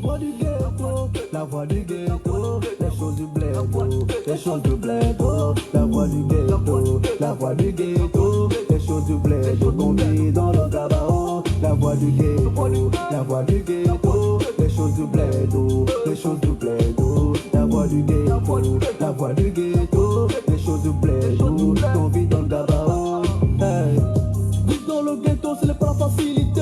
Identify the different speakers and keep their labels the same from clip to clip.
Speaker 1: Voix du ghetto, la voix du ghetto, les choses du bled, les choses du bled, la voix du ghetto, la voix du ghetto, les choses du bled, qu'on vit dans le gabao, la voix du ghetto, la voix du ghetto, les choses du bled, les choses du bled, la voix du ghetto, la voix du ghetto, les choses du bled, qu'on vit dans le gabao. Hey. Vivre dans le ghetto, ce n'est pas facilité.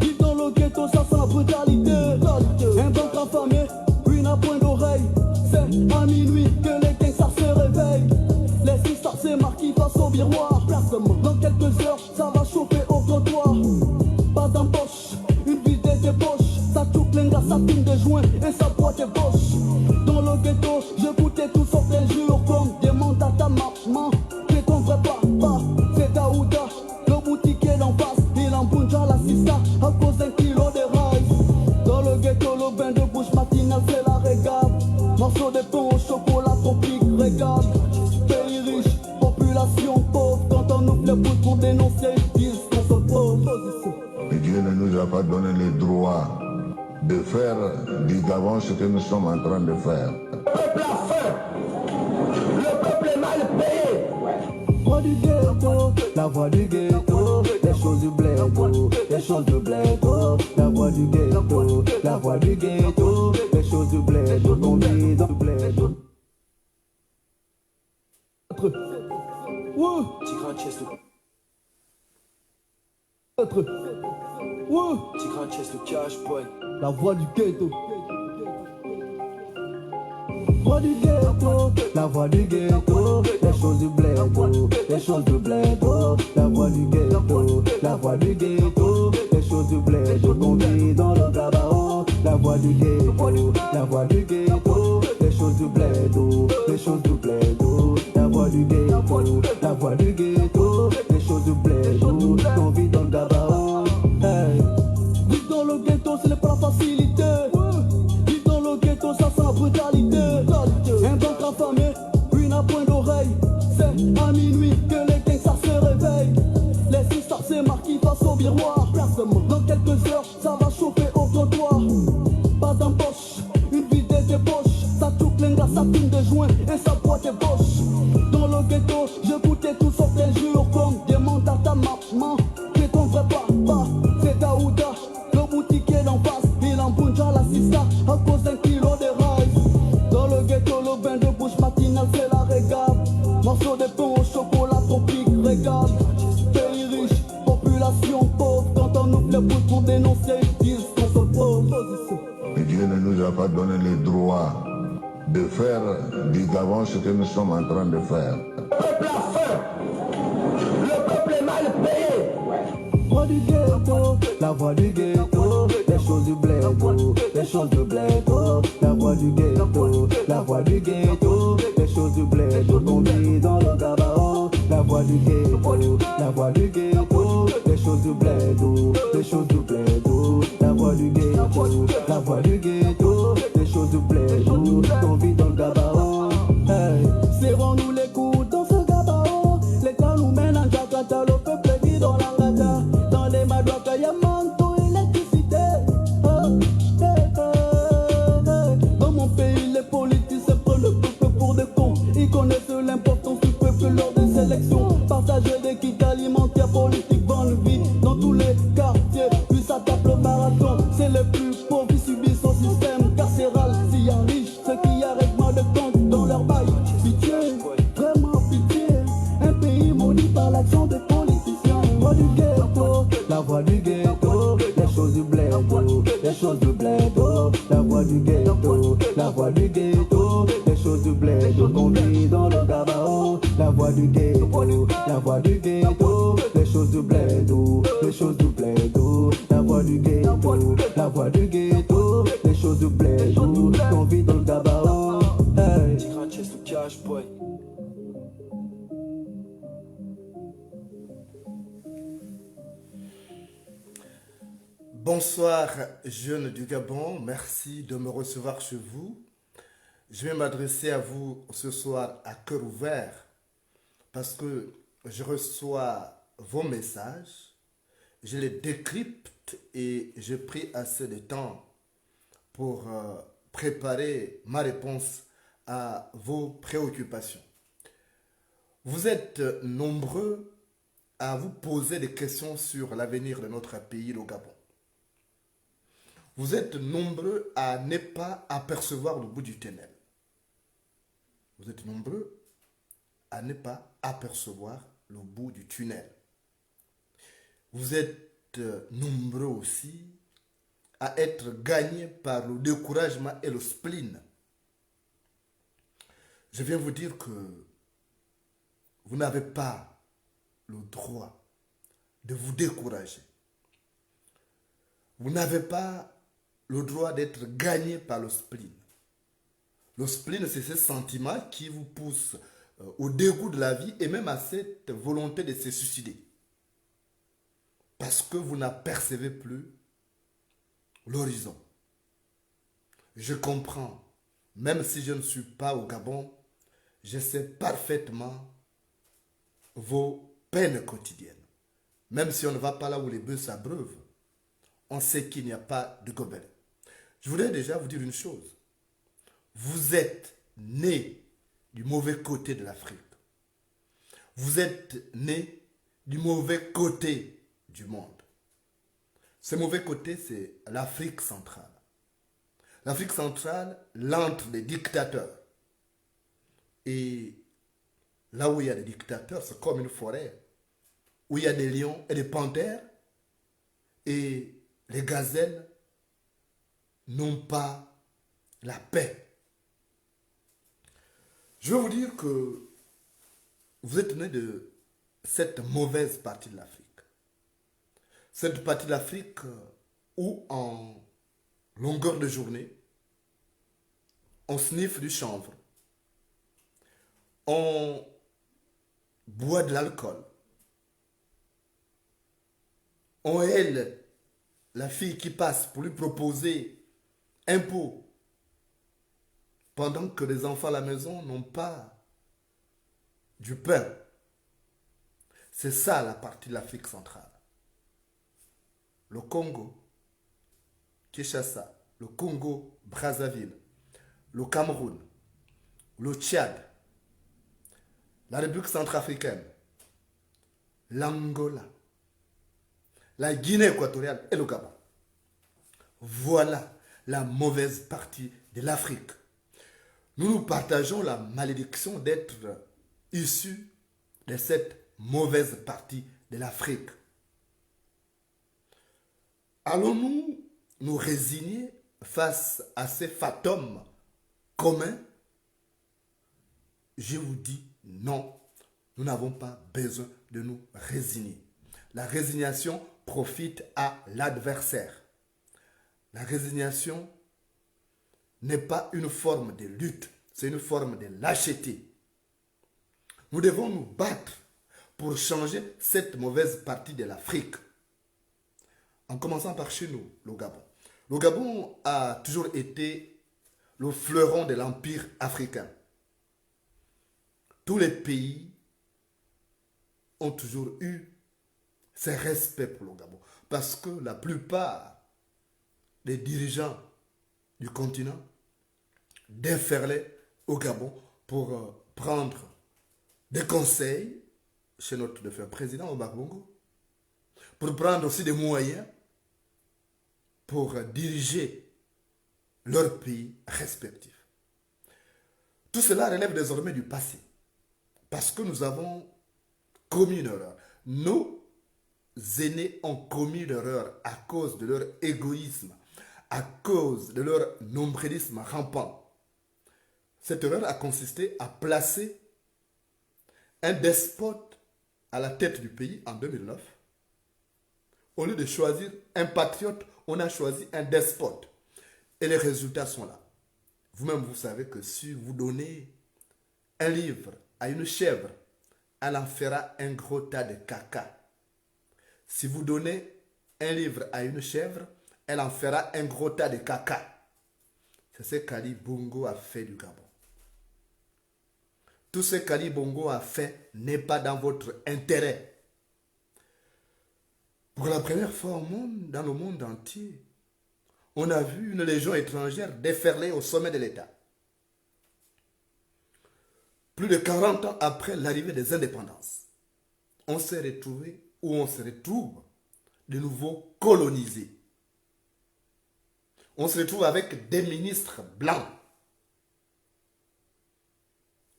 Speaker 1: Vivre dans le ghetto, ça sent la brutalité. Un ventre affamé, une à point d'oreille. C'est à minuit que les gangsters se réveillent. Les histoires c'est marqué face au miroir. Dans quelques heures, ça va chauffer au trottoir. Pas d'empoche, une vie des poches. Ça touche les gars, ça fume des joints et ça boit des boches. Dans le ghetto, je goûtais tout sauf l'injure. Comme demande à ta maman, c'est ton vrai papa. C'est Daouda, le boutiquier d'en face. Il embouche à la sista à cause d'un kilo de rails. Dans le ghetto, le bain de bouche matinale, c'est la régale. Morceau de pain au chocolat tropique, régale. Pays riche, population pauvre. Quand on ouvre les bouches pour dénoncer, ils disent qu'on se pose.
Speaker 2: Et Dieu ne nous a pas donné le droit de faire du Gabon ce que nous sommes en train de faire.
Speaker 3: Le peuple a faim. Le peuple est mal payé.
Speaker 1: Voix du ghetto, la voix du ghetto, les choses du bled, les choses du bled, la voix du ghetto, la voix du ghetto, les choses du bled, qu'on vit dans le bled. Ouais.
Speaker 4: Tigran Chest,
Speaker 1: Ouais.
Speaker 4: Tigran Chest, Cash Boy.
Speaker 1: La voix du ghetto. Voix du ghetto, la voix du ghetto, les choses du bled, les choses du bled, la voix du ghetto, la voix du ghetto, les choses du bled, qu'on vit dans le gabao, la voix du ghetto, la voix du ghetto, les choses du bled, les choses du bled, la voix du ghetto, la voix du ghetto, les choses du bled, qu'on vit dans le gabao. Hey. Vivre dans le ghetto, ce n'est pas la facilité. Vivre dans le ghetto, ça sent la brutalité. Un ventre affamé, une à point d'oreille. C'est à minuit que les gangsters se réveillent. Les histoires c'est marqué face au miroir. Dans quelques heures, ça va chauffer au trottoir. Pas d'empoche, une vie des poches. Ça touche les gars, ça fume des joints et ça boit des boches. Dans le ghetto, je goûtais tout sauf l'injure. Comme demande à ta maman, c'est ton vrai papa. C'est Daouda, le boutiquier d'en face. Il embouche à la sista à cause d'un kilo de rails. Dans le ghetto, le bain de bouche matinale, c'est la régale. Morceau de pain au chocolat tropique, régale. Pays riche, population pauvre. Quand on ouvre les bouches pour dénoncer, ils disent qu'on se pose.
Speaker 2: Et Dieu ne nous a pas donné le droit de faire du Gabon ce que nous sommes en train de faire.
Speaker 3: Le peuple a faim. Le peuple est mal payé.
Speaker 1: Voix du ghetto, la voix du ghetto, les choses du bled, les choses du bled, la voix du ghetto, la voix du ghetto, les choses du bled, qu'on vit dans le gabao, la voix du ghetto, la voix du ghetto, les choses du bled, les choses du bled, la voix du ghetto, la voix du ghetto, les choses du bled, qu'on vit dans le gabao. Hey. Serrons-nous les coudes dans ce gabao, l'État nous mène en Jakarta, le peuple vit dans la rata. Dans les madouakas, y'a manteau, électricité. Dans mon pays, les politiciens prennent le peuple pour des cons. Ils connaissent l'importance du peuple lors des élections. Partager des kits alimentaires, politique, bonne vie dans tous les quartiers. Puis ça tape le marathon. C'est les plus pauvres qui subissent son système carcéral. S'il y a riches, ceux qui a règlement de compte dans leur bail. Pitié, vraiment pitié. Un pays maudit par l'action des politiciens. Voix du ghetto, la voix du ghetto, les choses du bled, les choses du bled, la voix du ghetto, la voix du ghetto, les choses du bled, qu'on vit dans le gabao, la voix du ghetto, la voix du ghetto, les choses du bled, les choses du bled, la voix du ghetto, la voix du ghetto, les choses du bled, qu'on vit dans le gabao. Hey.
Speaker 4: Tigran Chest, Cash Boy.
Speaker 5: Bonsoir, jeunes du Gabon. Merci de me recevoir chez vous. Je vais m'adresser à vous ce soir à cœur ouvert parce que je reçois vos messages, je les décrypte et j'ai pris assez de temps pour préparer ma réponse à vos préoccupations. Vous êtes nombreux à vous poser des questions sur l'avenir de notre pays, le Gabon. Vous êtes nombreux à ne pas apercevoir le bout du tunnel. Vous êtes nombreux à ne pas apercevoir le bout du tunnel. Vous êtes nombreux aussi à être gagnés par le découragement et le spleen. Je viens vous dire que vous n'avez pas le droit de vous décourager. Vous n'avez pas le droit d'être gagné par le spleen. Le spleen, c'est ce sentiment qui vous pousse au dégoût de la vie et même à cette volonté de se suicider. Parce que vous n'apercevez plus l'horizon. Je comprends, même si je ne suis pas au Gabon, je sais parfaitement vos peines quotidiennes. Même si on ne va pas là où les bœufs s'abreuvent, on sait qu'il n'y a pas de gobelins. Je voudrais déjà vous dire une chose. Vous êtes né du mauvais côté de l'Afrique. Vous êtes né du mauvais côté du monde. Ce mauvais côté, c'est l'Afrique centrale. L'Afrique centrale, l'antre des dictateurs. Et là où il y a des dictateurs, c'est comme une forêt où il y a des lions et des panthères et les gazelles n'ont pas la paix. Je veux vous dire que vous êtes né de cette mauvaise partie de l'Afrique. Cette partie de l'Afrique où en longueur de journée, on sniffe du chanvre, on boit de l'alcool, on aile la fille qui passe pour lui proposer un pot, pendant que les enfants à la maison n'ont pas du pain. C'est ça la partie de l'Afrique centrale. Le Congo, Kinshasa, le Congo, Brazzaville, le Cameroun, le Tchad, la République centrafricaine, l'Angola, la Guinée équatoriale et le Gabon. Voilà la mauvaise partie de l'Afrique. Nous partageons la malédiction d'être issus de cette mauvaise partie de l'Afrique. Allons-nous nous résigner face à ces fantômes communs? Je vous dis non, nous n'avons pas besoin de nous résigner. La résignation profite à l'adversaire. La résignation n'est pas une forme de lutte, c'est une forme de lâcheté. Nous devons nous battre pour changer cette mauvaise partie de l'Afrique. En commençant par chez nous, le Gabon. Le Gabon a toujours été le fleuron de l'empire africain. Tous les pays ont toujours eu ce respect pour le Gabon. Parce que la plupart des dirigeants du continent déferlaient au Gabon pour prendre des conseils chez notre défunt président Omar Bongo, pour prendre aussi des moyens pour diriger leurs pays respectifs. Tout cela relève désormais du passé, parce que nous avons commis une erreur. Nos aînés ont commis l'erreur à cause de leur égoïsme, à cause de leur nombrilisme rampant. Cette erreur a consisté à placer un despote à la tête du pays en 2009. Au lieu de choisir un patriote, on a choisi un despote. Et les résultats sont là. Vous-même, vous savez que si vous donnez un livre à une chèvre, elle en fera un gros tas de caca. Si vous donnez un livre à une chèvre, elle en fera un gros tas de caca. C'est ce qu'Ali Bongo a fait du Gabon. Tout ce qu'Ali Bongo a fait n'est pas dans votre intérêt. Pour la première fois au monde, dans le monde entier, on a vu une légion étrangère déferler au sommet de l'État. Plus de 40 ans après l'arrivée des indépendances, on s'est retrouvé, ou on se retrouve, de nouveau colonisé. On se retrouve avec des ministres blancs.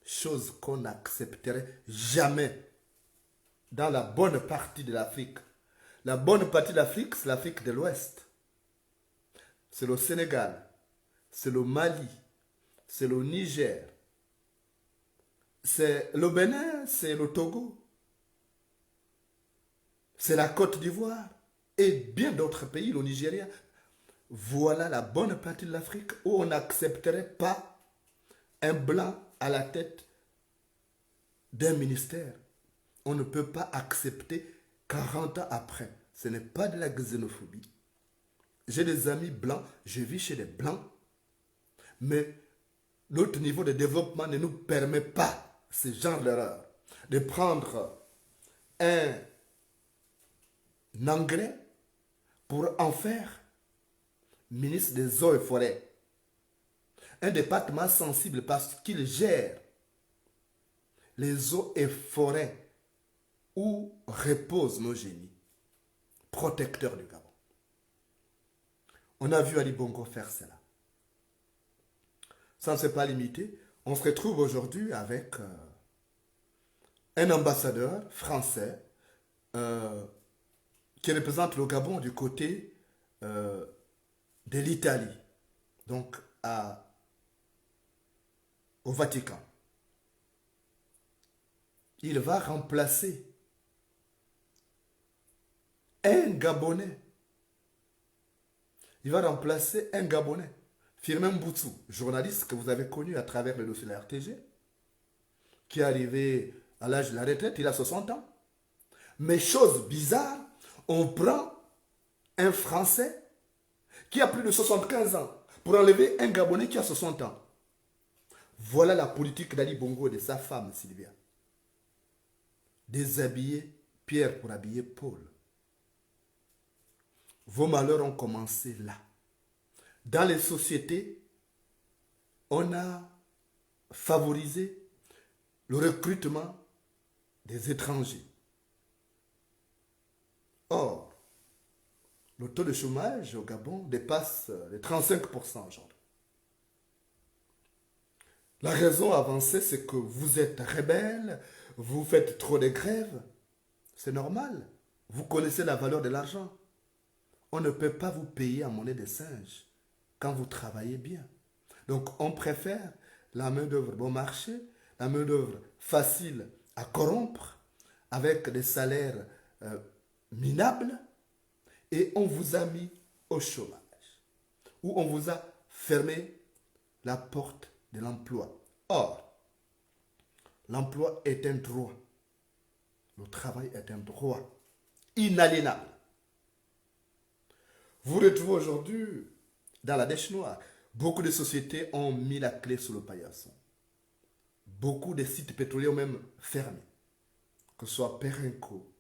Speaker 5: Chose qu'on n'accepterait jamais dans la bonne partie de l'Afrique. La bonne partie de l'Afrique, c'est l'Afrique de l'Ouest. C'est le Sénégal, c'est le Mali, c'est le Niger, c'est le Bénin, c'est le Togo, c'est la Côte d'Ivoire et bien d'autres pays, le Nigeria. Voilà la bonne partie de l'Afrique où on n'accepterait pas un blanc à la tête d'un ministère. On ne peut pas accepter 40 ans après. Ce n'est pas de la xénophobie. J'ai des amis blancs, je vis chez des blancs, mais notre niveau de développement ne nous permet pas ce genre d'erreur, de prendre un Anglais pour en faire ministre des eaux et forêts. Un département sensible parce qu'il gère les eaux et forêts où reposent nos génies, protecteurs du Gabon. On a vu Ali Bongo faire cela. Ça ne s'est pas limité. On se retrouve aujourd'hui avec un ambassadeur français qui représente le Gabon du côté de l'Italie, donc au Vatican. Il va remplacer un Gabonais. Il va remplacer un Gabonais, Firmin Mboutsou, journaliste que vous avez connu à travers le dossier de la RTG, qui est arrivé à l'âge de la retraite, il a 60 ans. Mais chose bizarre, on prend un Français qui a plus de 75 ans pour enlever un Gabonais qui a 60 ans. Voilà la politique d'Ali Bongo et de sa femme Sylvia. Déshabiller Pierre pour habiller Paul. Vos malheurs ont commencé là. Dans les sociétés, on a favorisé le recrutement des étrangers. Or, le taux de chômage au Gabon dépasse les 35% aujourd'hui. La raison avancée, c'est que vous êtes rebelle, vous faites trop de grèves. C'est normal. Vous connaissez la valeur de l'argent. On ne peut pas vous payer en monnaie de singe quand vous travaillez bien. Donc, on préfère la main-d'œuvre bon marché, la main-d'œuvre facile à corrompre, avec des salaires minables, et on vous a mis au chômage, ou on vous a fermé la porte de l'emploi. Or, l'emploi est un droit. Le travail est un droit inaliénable. Vous retrouvez aujourd'hui dans la dèche noire. Beaucoup de sociétés ont mis la clé sous le paillasson. Beaucoup de sites pétroliers ont même fermé. Que ce soit Perenco,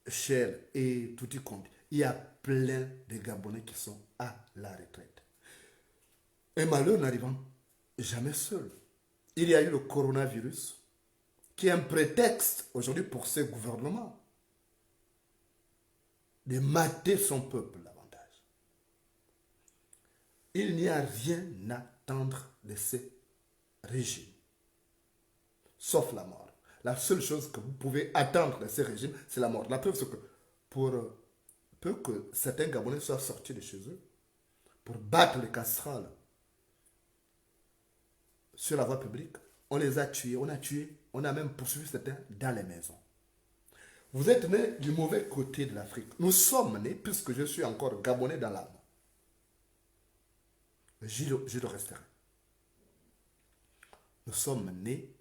Speaker 5: Shell et tout y compte. Il y a plein de Gabonais qui sont à la retraite. Un malheur n'arrivant jamais seul. Il y a eu le coronavirus qui est un prétexte aujourd'hui pour ce gouvernement de mater son peuple davantage. Il n'y a rien à attendre de ces régimes, sauf la mort. La seule chose que vous pouvez attendre de ces régimes, c'est la mort. La preuve, c'est que pour peu que certains Gabonais soient sortis de chez eux, pour battre les casseroles sur la voie publique, on les a tués, on a même poursuivi certains dans les maisons. Vous êtes nés du mauvais côté de l'Afrique. Nous sommes nés, puisque je suis encore Gabonais dans l'âme. Je le resterai. Nous sommes nés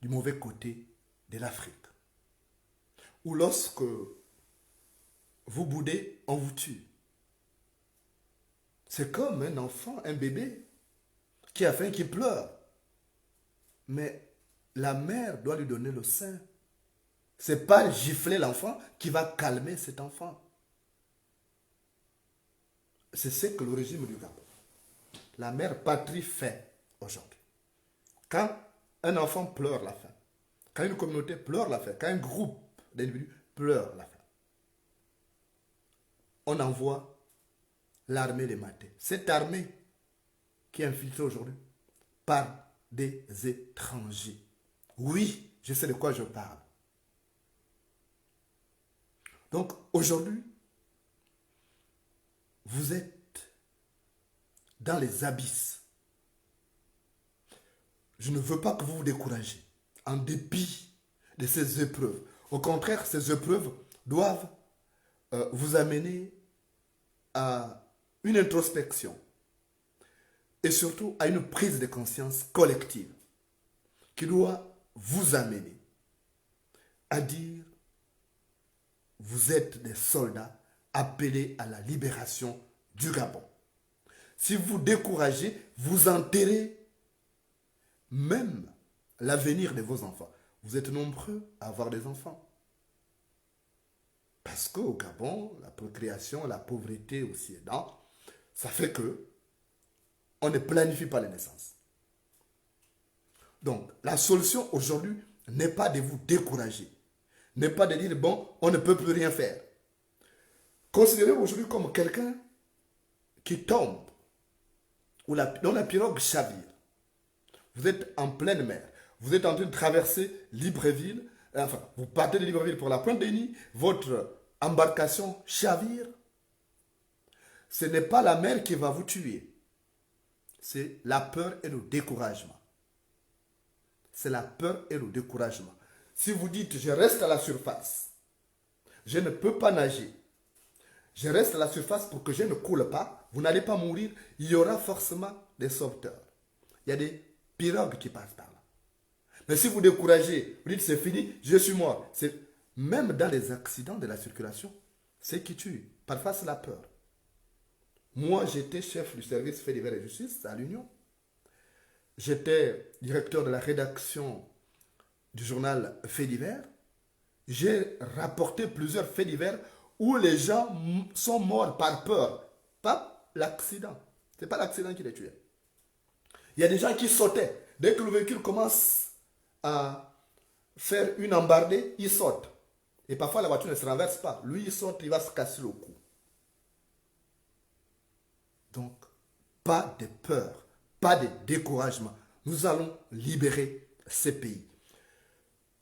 Speaker 5: du mauvais côté de l'Afrique. Où lorsque vous boudez, on vous tue. C'est comme un enfant, un bébé, qui a faim, qui pleure. Mais la mère doit lui donner le sein. Ce n'est pas gifler l'enfant qui va calmer cet enfant. c'est ce que le régime du Gabon, la mère patrie fait aujourd'hui. Quand un enfant pleure la faim, quand une communauté pleure la faim, quand un groupe d'individus pleure la faim, on envoie l'armée des matés. Cette armée qui est infiltrée aujourd'hui par des étrangers. Oui, je sais de quoi je parle. Donc aujourd'hui, vous êtes dans les abysses. Je ne veux pas que vous vous découragez en dépit de ces épreuves. Au contraire, ces épreuves doivent vous amener à une introspection et surtout à une prise de conscience collective qui doit vous amener à dire vous êtes des soldats appelés à la libération du Gabon. Si vous découragez, vous enterrez même l'avenir de vos enfants. Vous êtes nombreux à avoir des enfants. Parce qu'au Gabon, la procréation, la pauvreté aussi aidant, ça fait que on ne planifie pas les naissances. Donc, la solution aujourd'hui n'est pas de vous décourager, n'est pas de dire, bon, on ne peut plus rien faire. Considérez aujourd'hui comme quelqu'un qui tombe, ou dont la pirogue chavire. Vous êtes en pleine mer, vous êtes en train de traverser Libreville, enfin, vous partez de Libreville pour la Pointe-Denis, votre embarcation chavire. Ce n'est pas la mer qui va vous tuer, c'est la peur et le découragement. C'est la peur et le découragement. Si vous dites, je reste à la surface, je ne peux pas nager, je reste à la surface pour que je ne coule pas, vous n'allez pas mourir, il y aura forcément des sauveteurs. Il y a des pirogues qui passent par là. Mais si vous découragez, vous dites c'est fini, je suis mort. Même dans les accidents de la circulation, c'est qui tue. Parfois c'est la peur. Moi j'étais chef du service fait divers et justice à l'Union. J'étais directeur de la rédaction du journal Fait divers. J'ai rapporté plusieurs faits divers où les gens sont morts par peur. Pas l'accident. Ce n'est pas l'accident qui les tuait. Il y a des gens qui sautaient. Dès que le véhicule commence à faire une embardée, il saute. Et parfois la voiture ne se renverse pas. Lui, il saute, il va se casser le cou. Donc, pas de peur, pas de découragement. Nous allons libérer ce pays.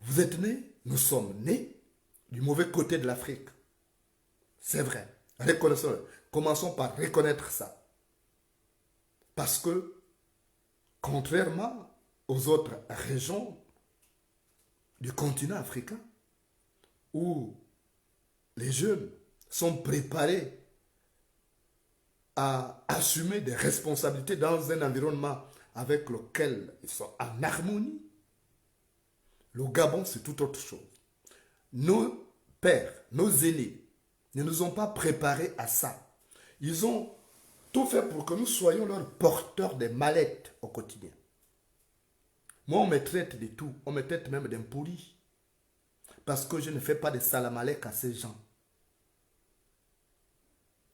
Speaker 5: Vous êtes nés, nous sommes nés du mauvais côté de l'Afrique. C'est vrai. Reconnaissons-le. Commençons par reconnaître ça. Parce que, contrairement aux autres régions du continent africain, où les jeunes sont préparés à assumer des responsabilités dans un environnement avec lequel ils sont en harmonie, le Gabon, c'est tout autre chose. Nos pères, nos aînés, ne nous ont pas préparés à ça. Ils ont tout fait pour que nous soyons leurs porteurs des mallettes au quotidien. Moi, on me traite de tout. On me traite même d'un pourri. Parce que je ne fais pas de salamalek à ces gens.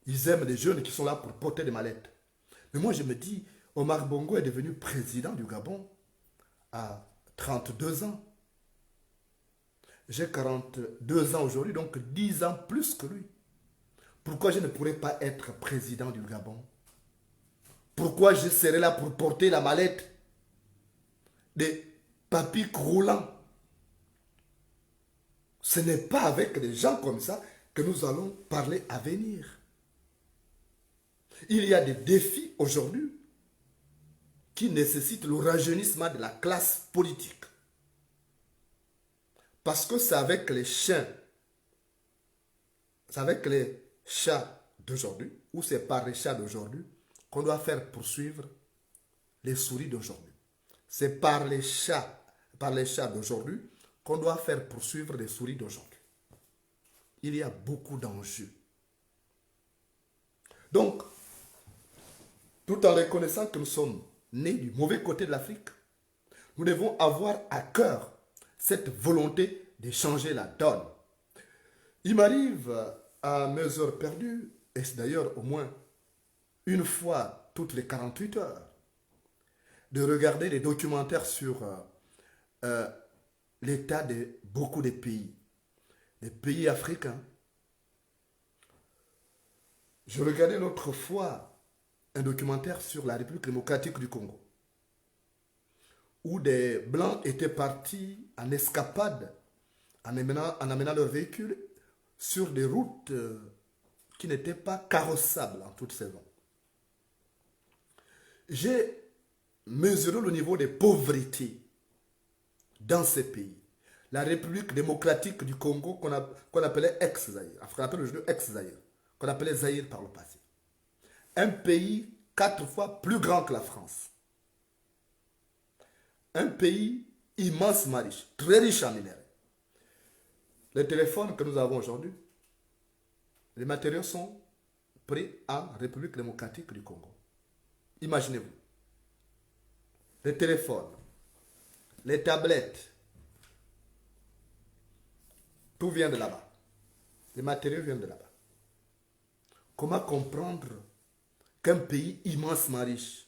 Speaker 5: Ils aiment des jeunes qui sont là pour porter des mallettes. Mais moi, je me dis, Omar Bongo est devenu président du Gabon à 32 ans. J'ai 42 ans aujourd'hui, donc 10 ans plus que lui. Pourquoi je ne pourrais pas être président du Gabon? Pourquoi je serais là pour porter la mallette des papis roulants? Ce n'est pas avec des gens comme ça que nous allons parler à venir. Il y a des défis aujourd'hui qui nécessitent le rajeunissement de la classe politique. Parce que c'est avec les chiens, c'est avec les chats d'aujourd'hui, ou c'est par les chats d'aujourd'hui, qu'on doit faire poursuivre les souris d'aujourd'hui. C'est par les chats d'aujourd'hui qu'on doit faire poursuivre les souris d'aujourd'hui. Il y a beaucoup d'enjeux. Donc, tout en reconnaissant que nous sommes nés du mauvais côté de l'Afrique, nous devons avoir à cœur cette volonté de changer la donne. Il m'arrive à mes heures perdues, et c'est d'ailleurs au moins une fois toutes les 48 heures, de regarder des documentaires sur l'état de beaucoup de pays, les pays africains. Je regardais l'autre fois un documentaire sur la République démocratique du Congo, où des Blancs étaient partis en escapade, en amenant leurs véhicules sur des routes qui n'étaient pas carrossables en toute saison. J'ai mesuré le niveau de pauvreté dans ces pays. La République démocratique du Congo, qu'on appelait ex-Zaïre, enfin qu'on appelle aujourd'hui ex-Zaïre, qu'on appelait Zaïre par le passé. Un pays 4 fois plus grand que la France. Un pays immensement riche, très riche en minerais. Les téléphones que nous avons aujourd'hui, les matériaux sont pris en République démocratique du Congo. Imaginez-vous. Les téléphones, les tablettes, tout vient de là-bas. Les matériaux viennent de là-bas. Comment comprendre qu'un pays immensement riche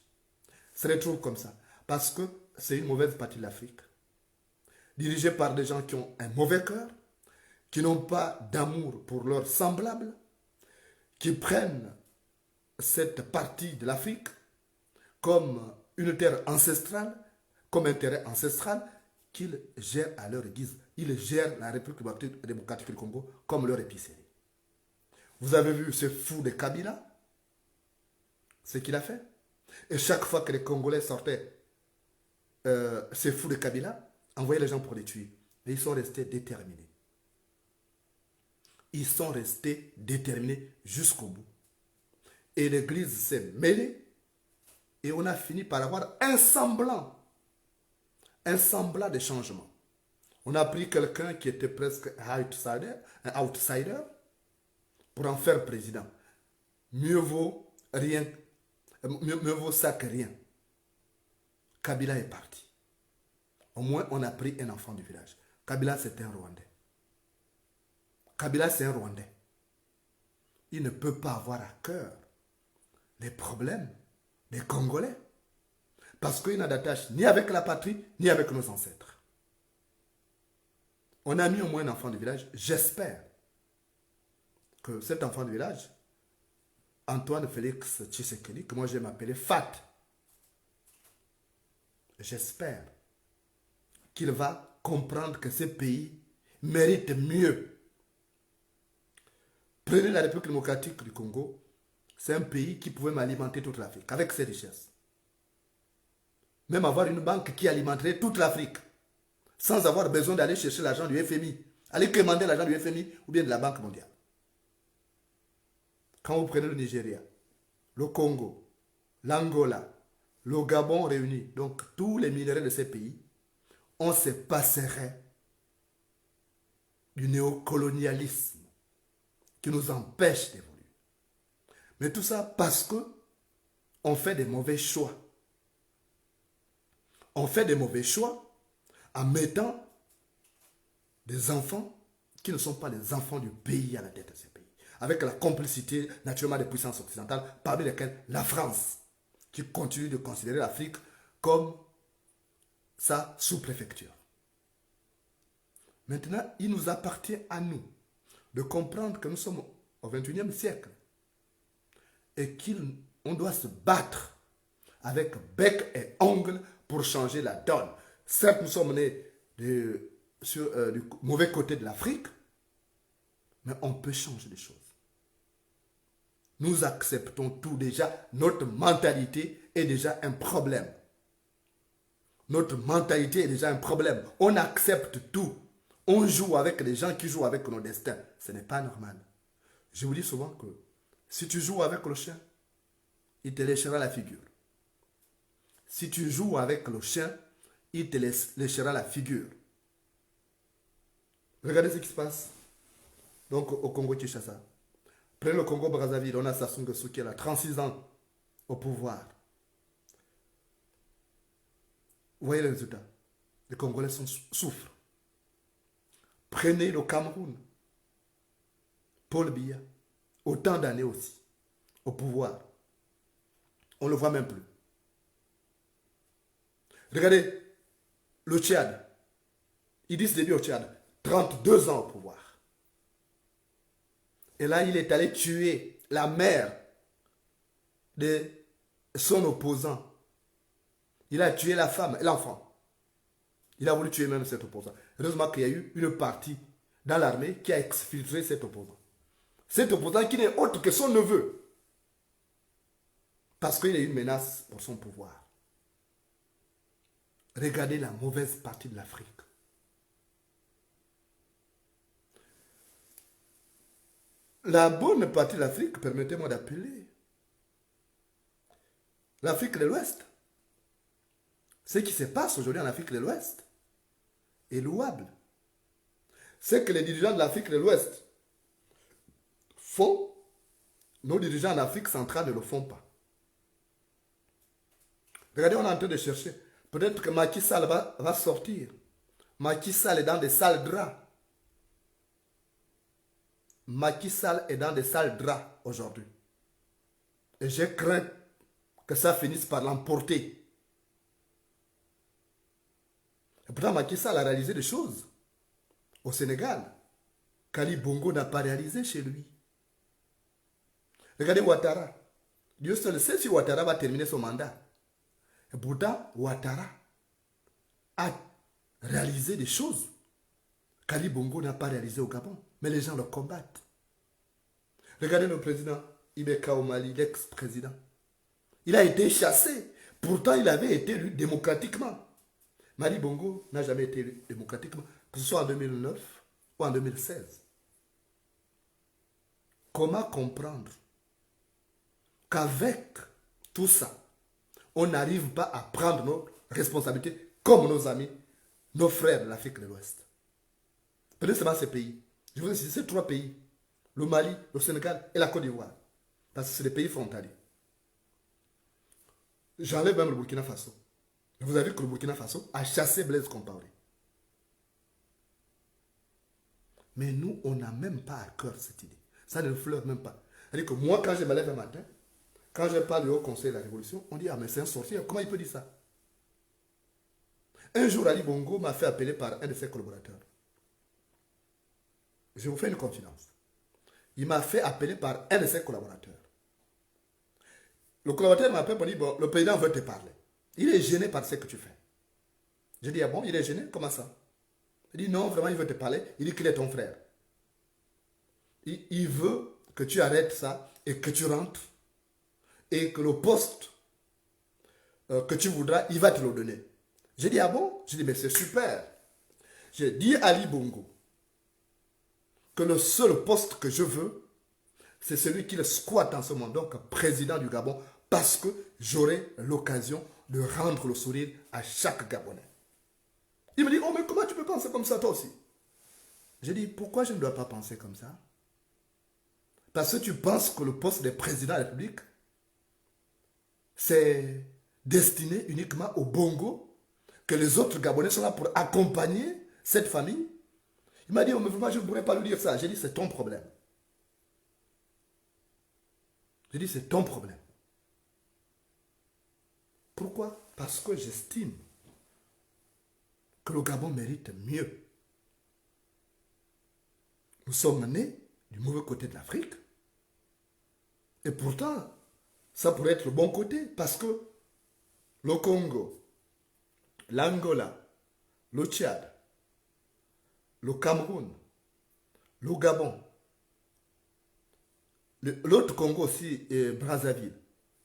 Speaker 5: se retrouve comme ça? Parce que c'est une mauvaise partie de l'Afrique, dirigée par des gens qui ont un mauvais cœur, qui n'ont pas d'amour pour leurs semblables, qui prennent cette partie de l'Afrique comme une terre ancestrale, comme un terrain ancestral, qu'ils gèrent à leur guise. Ils gèrent la République démocratique du Congo comme leur épicerie. Vous avez vu ce fou de Kabila, ce qu'il a fait. Et chaque fois que les Congolais sortaient, ce fou de Kabila envoyait les gens pour les tuer. Et ils sont restés déterminés. Ils sont restés déterminés jusqu'au bout. Et l'Église s'est mêlée. Et on a fini par avoir un semblant de changement. On a pris quelqu'un qui était presque un outsider pour en faire président. Mieux vaut ça que rien. Kabila est parti. Au moins, on a pris un enfant du village. Kabila, c'est un Rwandais. Kabila, c'est un Rwandais. Il ne peut pas avoir à cœur les problèmes des Congolais. Parce qu'il n'a d'attache ni avec la patrie, ni avec nos ancêtres. On a mis au moins un enfant du village. J'espère que cet enfant du village, Antoine Félix Tshisekedi, que moi je vais m'appeler Fat, j'espère qu'il va comprendre que ce pays mérite mieux. Prenez la République démocratique du Congo, c'est un pays qui pouvait m'alimenter toute l'Afrique avec ses richesses. Même avoir une banque qui alimenterait toute l'Afrique sans avoir besoin d'aller chercher l'argent du FMI, aller commander l'argent du FMI ou bien de la Banque mondiale. Quand vous prenez le Nigeria, le Congo, l'Angola, le Gabon réunis, donc tous les minéraux de ces pays, on se passerait du néocolonialisme qui nous empêche d'évoluer. Mais tout ça parce que on fait des mauvais choix. On fait des mauvais choix en mettant des enfants qui ne sont pas les enfants du pays à la tête de ces pays. Avec la complicité naturellement des puissances occidentales, parmi lesquelles la France, qui continue de considérer l'Afrique comme sa sous-préfecture. Maintenant, il nous appartient à nous de comprendre que nous sommes au XXIe siècle et qu'on doit se battre avec bec et ongle pour changer la donne. Certes, nous sommes nés du mauvais côté de l'Afrique, mais on peut changer les choses. Nous acceptons tout déjà. Notre mentalité est déjà un problème. Notre mentalité est déjà un problème. On accepte tout. On joue avec les gens qui jouent avec nos destins. Ce n'est pas normal. Je vous dis souvent que si tu joues avec le chien, il te léchera la figure. Si tu joues avec le chien, il te léchera la figure. Regardez ce qui se passe donc au Congo-Kinshasa. Prenez le Congo-Brazzaville, on a Sassou Nguesso qui a 36 ans au pouvoir. Vous voyez les résultats. Les Congolais souffrent. Prenez le Cameroun. Paul Biya, autant d'années aussi, au pouvoir. On ne le voit même plus. Regardez, le Tchad. Idriss Déby au Tchad, 32 ans au pouvoir. Et là, il est allé tuer la mère de son opposant. Il a tué la femme et l'enfant. Il a voulu tuer même cet opposant. Heureusement qu'il y a eu une partie dans l'armée qui a exfiltré cet opposant. Cet opposant qui n'est autre que son neveu. Parce qu'il est une menace pour son pouvoir. Regardez la mauvaise partie de l'Afrique. La bonne partie de l'Afrique, permettez-moi d'appeler l'Afrique de l'Ouest. Ce qui se passe aujourd'hui en Afrique de l'Ouest est louable. Ce que les dirigeants de l'Afrique de l'Ouest font, nos dirigeants en Afrique centrale ne le font pas. Regardez, on est en train de chercher. Peut-être que Macky Sall va sortir. Macky Sall est dans des sales draps. Macky Sall est dans des sales draps aujourd'hui. Et j'ai craint que ça finisse par l'emporter. Et pourtant, Macky Sall a réalisé des choses au Sénégal qu'Ali Bongo n'a pas réalisé chez lui. Regardez Ouattara. Dieu seul sait si Ouattara va terminer son mandat. Et pourtant, Ouattara a réalisé des choses qu'Ali Bongo n'a pas réalisées au Gabon. Mais les gens le combattent. Regardez le président Ibeka au Mali, l'ex-président. Il a été chassé. Pourtant, il avait été élu démocratiquement. Mali Bongo n'a jamais été élu démocratiquement, que ce soit en 2009 ou en 2016. Comment comprendre qu'avec tout ça, on n'arrive pas à prendre nos responsabilités comme nos amis, nos frères de l'Afrique de l'Ouest? Prenez seulement ces pays. Je vous ai cité ces trois pays. Le Mali, le Sénégal et la Côte d'Ivoire. Parce que c'est des pays frontaliers. J'enlève même le Burkina Faso. Vous avez vu que le Burkina Faso a chassé Blaise Compaoré. Mais nous, on n'a même pas à cœur cette idée. Ça ne le fleure même pas. C'est-à-dire que moi, quand je me lève un matin, quand je parle au Conseil de la Révolution, on dit, ah mais c'est un sorcier, comment il peut dire ça? Un jour, Ali Bongo m'a fait appeler par un de ses collaborateurs. Je vous fais une confidence. Il m'a fait appeler par un de ses collaborateurs. Le collaborateur m'a appelé pour dire, bon, le président veut te parler. Il est gêné par ce que tu fais. Je dis, ah bon, il est gêné? Comment ça? Il dit, non, vraiment, il veut te parler. Il dit qu'il est ton frère. Il veut que tu arrêtes ça et que tu rentres. Et que le poste que tu voudras, il va te le donner. J'ai dit, ah bon? J'ai dit, mais c'est super. J'ai dit à Ali Bongo que le seul poste que je veux, c'est celui qui le squatte en ce moment, donc président du Gabon, parce que j'aurai l'occasion de rendre le sourire à chaque Gabonais. Il me dit, oh mais comment tu peux penser comme ça toi aussi? J'ai dit, pourquoi je ne dois pas penser comme ça? Parce que tu penses que le poste de président de la République, c'est destiné uniquement au Bongo, que les autres Gabonais sont là pour accompagner cette famille. Il m'a dit, oh, mais vraiment, je ne pourrais pas lui dire ça. J'ai dit, c'est ton problème. J'ai dit, c'est ton problème. Pourquoi? Parce que j'estime que le Gabon mérite mieux. Nous sommes nés du mauvais côté de l'Afrique. Et pourtant, ça pourrait être le bon côté. Parce que le Congo, l'Angola, le Tchad, le Cameroun, le Gabon, l'autre Congo aussi, et Brazzaville,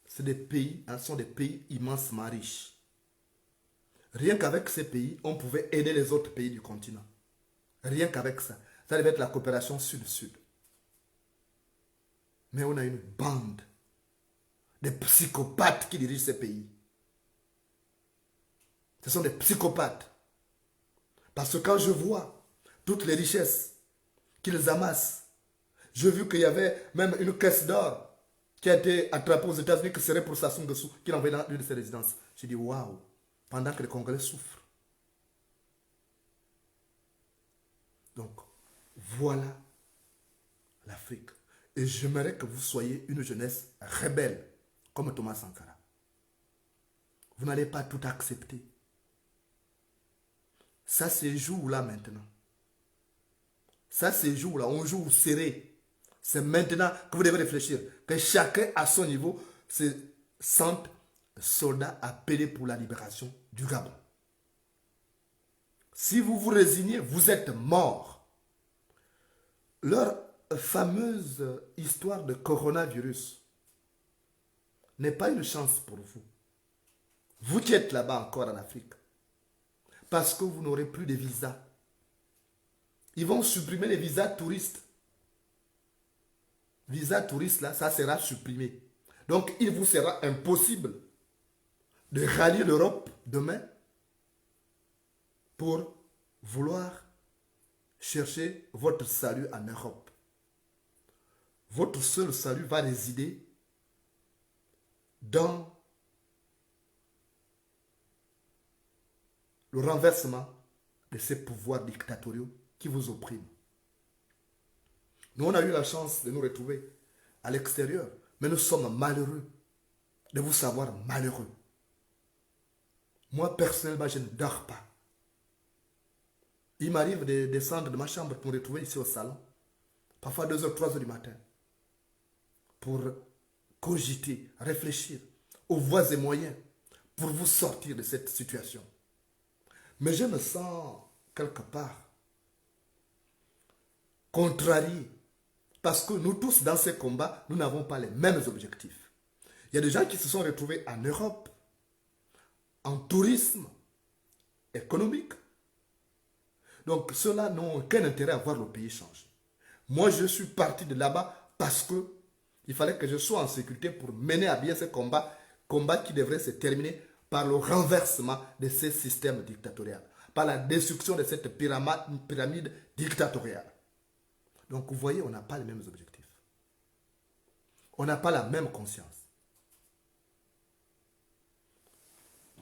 Speaker 5: c'est des pays, sont des pays immensement riches. Rien qu'avec ces pays, on pouvait aider les autres pays du continent. Rien qu'avec ça. Ça devait être la coopération sud-sud. Mais on a une bande de psychopathes qui dirigent ces pays. Ce sont des psychopathes. Parce que quand je vois toutes les richesses qu'ils amassent, j'ai vu qu'il y avait même une caisse d'or qui a été attrapée aux États-Unis, qui serait pour Sassou Nguesso, qu'il a envoyé dans une de ses résidences. J'ai dit, waouh, pendant que les Congolais souffrent. Donc, voilà l'Afrique. Et j'aimerais que vous soyez une jeunesse rebelle, comme Thomas Sankara. Vous n'allez pas tout accepter. Ça, c'est jour là maintenant. Ça, c'est jour là. On joue serré. C'est maintenant que vous devez réfléchir. Que chacun à son niveau se sente soldat appelé pour la libération du Gabon. Si vous vous résignez, vous êtes mort. Leur fameuse histoire de coronavirus n'est pas une chance pour vous. Vous qui êtes là-bas encore en Afrique. Parce que vous n'aurez plus de visas. Ils vont supprimer les visas touristes. Visa touriste là, ça sera supprimé. Donc il vous sera impossible de rallier l'Europe demain pour vouloir chercher votre salut en Europe. Votre seul salut va résider dans le renversement de ces pouvoirs dictatoriaux qui vous oppriment. Nous, on a eu la chance de nous retrouver à l'extérieur, mais nous sommes malheureux de vous savoir malheureux. Moi, personnellement, je ne dors pas. Il m'arrive de descendre de ma chambre pour me retrouver ici au salon, parfois 2h, 3h du matin, pour cogiter, réfléchir aux voies et moyens pour vous sortir de cette situation. Mais je me sens quelque part contrarié. Parce que nous tous, dans ces combats, nous n'avons pas les mêmes objectifs. Il y a des gens qui se sont retrouvés en Europe, en tourisme économique. Donc, ceux-là n'ont aucun intérêt à voir le pays changer. Moi, je suis parti de là-bas parce que il fallait que je sois en sécurité pour mener à bien ce combat qui devrait se terminer par le renversement de ces systèmes dictatoriaux, par la destruction de cette pyramide dictatoriale. Donc vous voyez, on n'a pas les mêmes objectifs. On n'a pas la même conscience.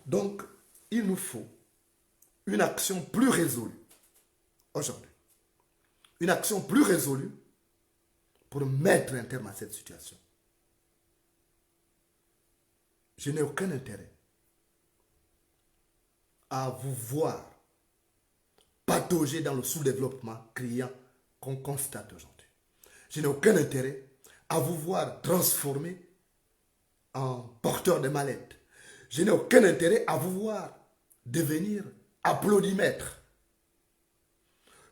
Speaker 5: Donc, il nous faut une action plus résolue aujourd'hui. Une action plus résolue pour mettre un terme à cette situation. Je n'ai aucun intérêt à vous voir patauger dans le sous-développement criant qu'on constate aujourd'hui. Je n'ai aucun intérêt à vous voir transformer en porteur de mallettes. Je n'ai aucun intérêt à vous voir devenir applaudimètre.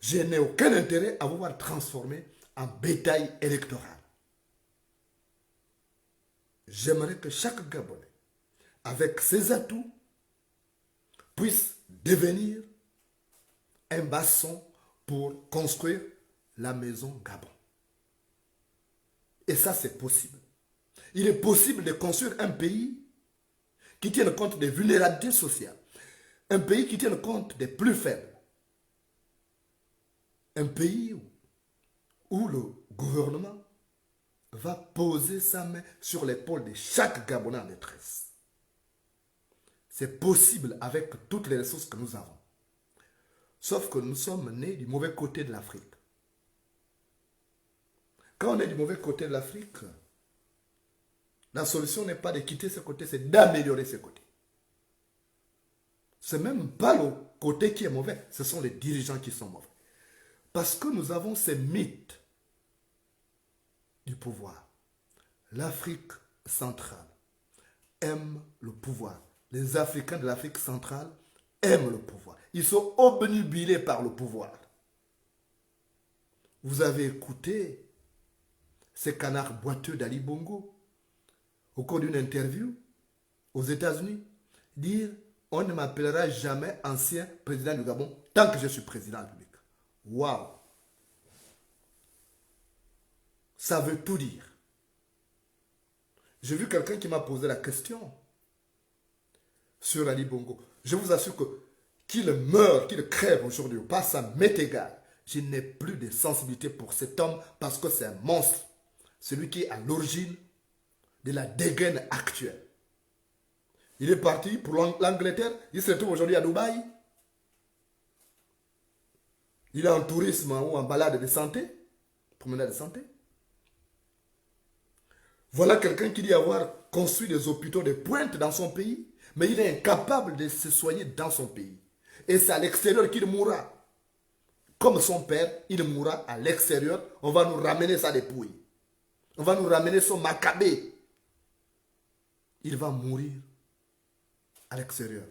Speaker 5: Je n'ai aucun intérêt à vous voir transformer en bétail électoral. J'aimerais que chaque Gabonais, avec ses atouts, puisse devenir un maçon pour construire la maison Gabon. Et ça, c'est possible. Il est possible de construire un pays qui tienne compte des vulnérabilités sociales. Un pays qui tienne compte des plus faibles. Un pays où le gouvernement va poser sa main sur l'épaule de chaque Gabonais en détresse. C'est possible avec toutes les ressources que nous avons. Sauf que nous sommes nés du mauvais côté de l'Afrique. Quand on est du mauvais côté de l'Afrique, la solution n'est pas de quitter ce côté, c'est d'améliorer ce côté. Ce n'est même pas le côté qui est mauvais, ce sont les dirigeants qui sont mauvais. Parce que nous avons ces mythes du pouvoir. L'Afrique centrale aime le pouvoir. Les Africains de l'Afrique centrale aiment le pouvoir. Ils sont obnubilés par le pouvoir. Vous avez écouté ces canards boiteux d'Ali Bongo au cours d'une interview aux États-Unis dire « On ne m'appellera jamais ancien président du Gabon tant que je suis président de la République. » Waouh! Ça veut tout dire. J'ai vu quelqu'un qui m'a posé la question sur Ali Bongo. Je vous assure que qu'il meurt, qu'il crève aujourd'hui ou pas, ça m'est égal. Je n'ai plus de sensibilité pour cet homme parce que c'est un monstre. Celui qui est à l'origine de la dégaine actuelle. Il est parti pour l'Angleterre. Il se trouve aujourd'hui à Dubaï. Il est en tourisme ou en balade de santé. Promenade de santé. Voilà quelqu'un qui dit avoir construit des hôpitaux de pointe dans son pays. Mais il est incapable de se soigner dans son pays. Et c'est à l'extérieur qu'il mourra. Comme son père, il mourra à l'extérieur. On va nous ramener sa dépouille. On va nous ramener son macabé. Il va mourir à l'extérieur.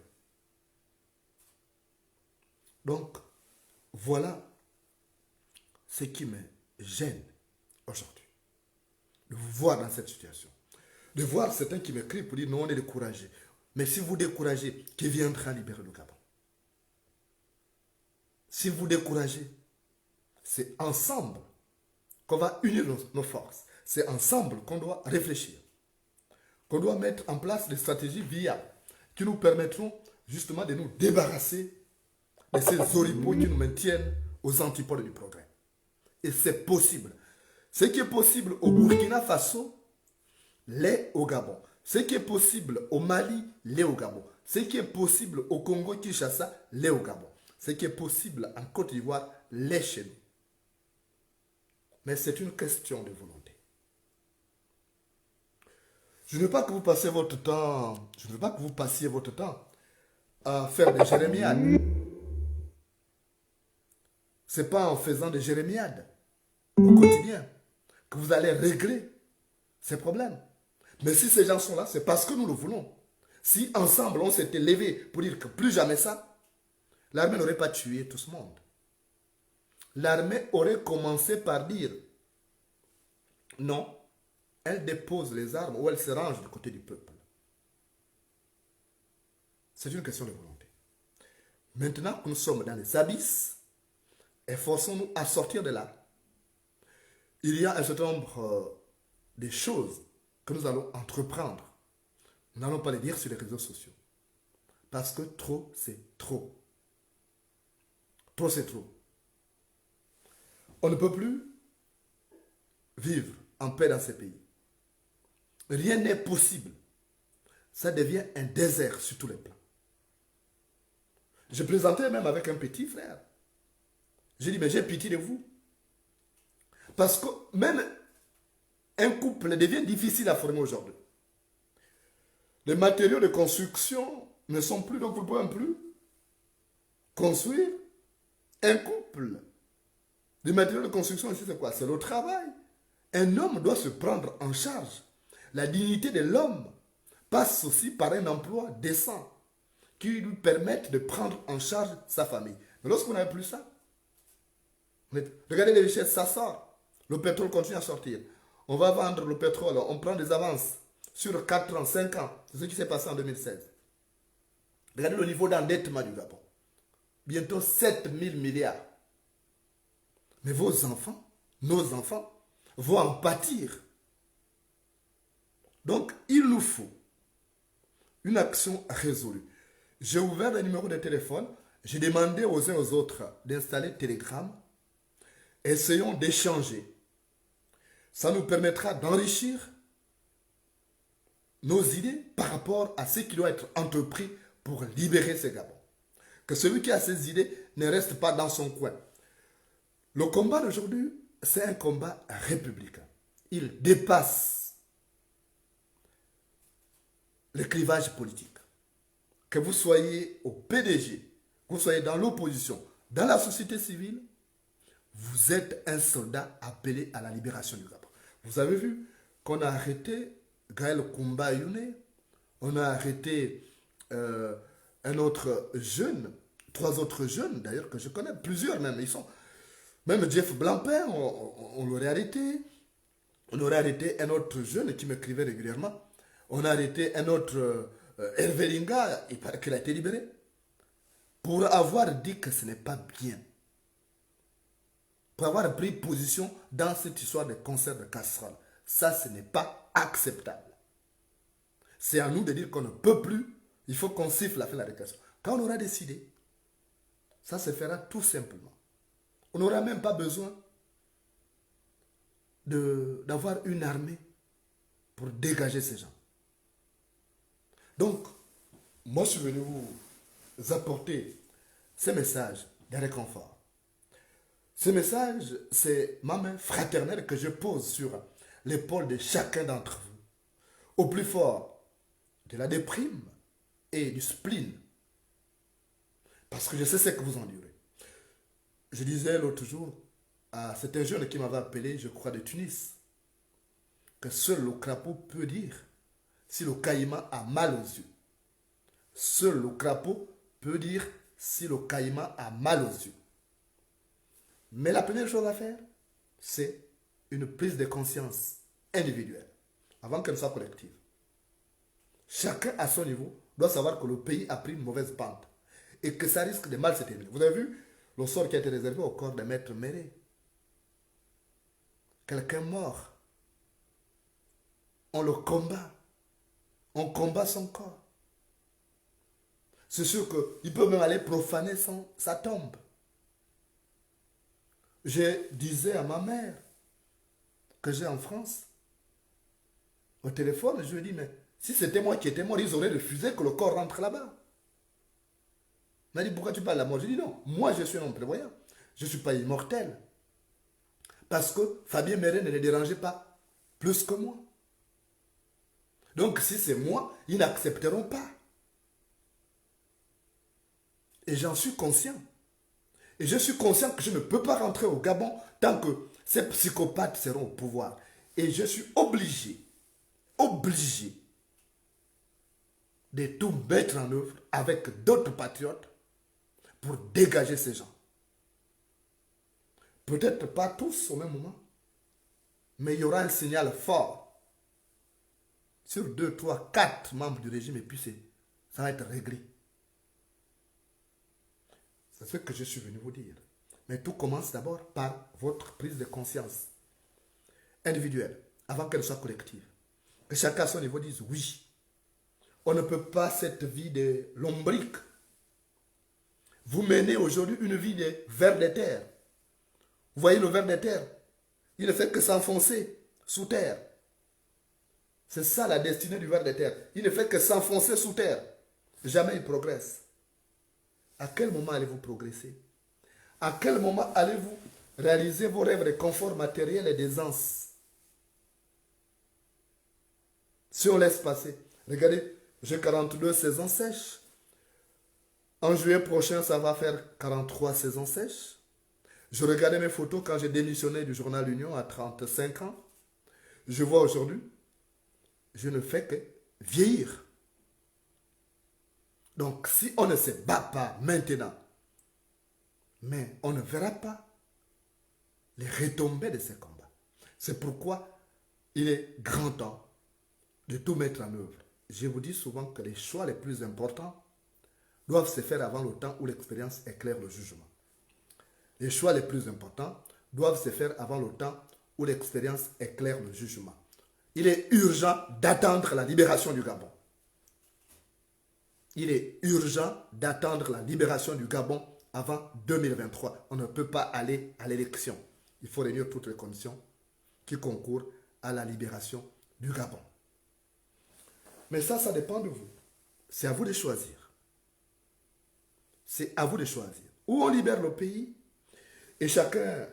Speaker 5: Donc, voilà ce qui me gêne aujourd'hui. De vous voir dans cette situation. De voir certains qui m'écrivent pour dire non, on est découragés. Mais si vous découragez, qui viendra libérer le Gabon? Si vous découragez, c'est ensemble qu'on va unir nos forces. C'est ensemble qu'on doit réfléchir. Qu'on doit mettre en place des stratégies viables qui nous permettront justement de nous débarrasser de ces oripeaux qui nous maintiennent aux antipodes du progrès. Et c'est possible. Ce qui est possible au Burkina Faso, l'est au Gabon. Ce qui est possible au Mali, l'est au Gabon. Ce qui est possible au Congo-Kinshasa, l'est au Gabon. Ce qui est possible en Côte d'Ivoire, l'est chez nous. Mais c'est une question de volonté. Je ne veux pas que vous passiez votre temps, à faire des jérémiades. Ce n'est pas en faisant des jérémiades au quotidien que vous allez régler ces problèmes. Mais si ces gens sont là, c'est parce que nous le voulons. Si ensemble on s'était levé pour dire que plus jamais ça, l'armée n'aurait pas tué tout ce monde. L'armée aurait commencé par dire non, elle dépose les armes ou elle se range du côté du peuple. C'est une question de volonté. Maintenant que nous sommes dans les abysses, efforçons-nous à sortir de là. Il y a un certain nombre de choses que nous allons entreprendre. Nous n'allons pas les dire sur les réseaux sociaux. Parce que trop, c'est trop. Trop, c'est trop. On ne peut plus vivre en paix dans ces pays. Rien n'est possible. Ça devient un désert sur tous les plans. Je plaisantais même avec un petit frère. J'ai dit, mais j'ai pitié de vous. Parce que même un couple devient difficile à former aujourd'hui. Les matériaux de construction ne sont plus, donc vous ne pouvez plus construire un couple. Les matériaux de construction ici, c'est quoi? C'est le travail. Un homme doit se prendre en charge. La dignité de l'homme passe aussi par un emploi décent qui lui permette de prendre en charge sa famille. Mais lorsqu'on n'a plus ça, regardez les richesses, ça sort. Le pétrole continue à sortir. On va vendre le pétrole, on prend des avances sur 4 ans, 5 ans. C'est ce qui s'est passé en 2016. Regardez le niveau d'endettement du Gabon. Bientôt 7 000 milliards. Mais vos enfants, nos enfants, vont en pâtir. Donc, il nous faut une action résolue. J'ai ouvert le numéro de téléphone. J'ai demandé aux uns aux autres d'installer Telegram. Essayons d'échanger. Ça nous permettra d'enrichir nos idées par rapport à ce qui doit être entrepris pour libérer ces Gabons. Que celui qui a ces idées ne reste pas dans son coin. Le combat d'aujourd'hui, c'est un combat républicain. Il dépasse le clivage politique. Que vous soyez au PDG, que vous soyez dans l'opposition, dans la société civile, vous êtes un soldat appelé à la libération du Gabon. Vous avez vu qu'on a arrêté Gaël Koumba Youne, on a arrêté un autre jeune, 3 autres jeunes d'ailleurs que je connais, plusieurs même, ils sont... Même Jeff Blampin, on l'aurait arrêté. On aurait arrêté un autre jeune qui m'écrivait régulièrement. On a arrêté un autre Hervé Linga, il paraît qu'il a été libéré. Pour avoir dit que ce n'est pas bien. Pour avoir pris position dans cette histoire de concert de casserole. Ça, ce n'est pas acceptable. C'est à nous de dire qu'on ne peut plus. Il faut qu'on siffle la fin de la récréation. Quand on aura décidé, ça se fera tout simplement. On n'aura même pas besoin d'avoir une armée pour dégager ces gens. Donc, moi je suis venu vous apporter ces messages de réconfort. Ce message, c'est ma main fraternelle que je pose sur l'épaule de chacun d'entre vous. Au plus fort de la déprime, et du spleen. Parce que je sais ce que vous endurez. Je disais l'autre jour, c'est un jeune qui m'avait appelé, je crois, de Tunis, que seul le crapaud peut dire si le caïman a mal aux yeux. Seul le crapaud peut dire si le caïman a mal aux yeux. Mais la première chose à faire, c'est une prise de conscience individuelle, avant qu'elle soit collective. Chacun à son niveau doit savoir que le pays a pris une mauvaise pente et que ça risque de mal se terminer. Vous avez vu le sort qui a été réservé au corps de Maître Méré. Quelqu'un mort. On le combat. On combat son corps. C'est sûr qu'il peut même aller profaner sa tombe. Je disais à ma mère que j'ai en France, au téléphone, je lui ai dit, mais si c'était moi qui étais mort, ils auraient refusé que le corps rentre là-bas. Il m'a dit, pourquoi tu parles de la mort? Je dis, non, moi je suis un homme prévoyant. Je ne suis pas immortel. Parce que Fabien Méré ne les dérangeait pas plus que moi. Donc si c'est moi, ils n'accepteront pas. Et j'en suis conscient. Et je suis conscient que je ne peux pas rentrer au Gabon tant que ces psychopathes seront au pouvoir. Et je suis obligé de tout mettre en œuvre avec d'autres patriotes pour dégager ces gens. Peut-être pas tous au même moment, mais il y aura un signal fort sur 2, 3, 4 membres du régime et puis ça va être réglé. C'est ce que je suis venu vous dire. Mais tout commence d'abord par votre prise de conscience individuelle, avant qu'elle soit collective. Que chacun à son niveau dise oui. On ne peut pas cette vie de lombrique. Vous menez aujourd'hui une vie de ver de terre. Vous voyez le ver de terre? Il ne fait que s'enfoncer sous terre. C'est ça la destinée du ver de terre. Il ne fait que s'enfoncer sous terre. Jamais il progresse. À quel moment allez-vous progresser? À quel moment allez-vous réaliser vos rêves de confort matériel et d'aisance? Si on laisse passer, regardez, j'ai 42 saisons sèches. En juillet prochain, ça va faire 43 saisons sèches. Je regardais mes photos quand j'ai démissionné du journal L'Union à 35 ans. Je vois aujourd'hui, je ne fais que vieillir. Donc, si on ne se bat pas maintenant, mais on ne verra pas les retombées de ces combats. C'est pourquoi il est grand temps de tout mettre en œuvre. Je vous dis souvent que les choix les plus importants doivent se faire avant le temps où l'expérience éclaire le jugement. Les choix les plus importants doivent se faire avant le temps où l'expérience éclaire le jugement. Il est urgent d'attendre la libération du Gabon. Il est urgent d'attendre la libération du Gabon avant 2023. On ne peut pas aller à l'élection. Il faut réunir toutes les conditions qui concourent à la libération du Gabon. Mais ça dépend de vous. C'est à vous de choisir. C'est à vous de choisir. Ou on libère le pays et chacun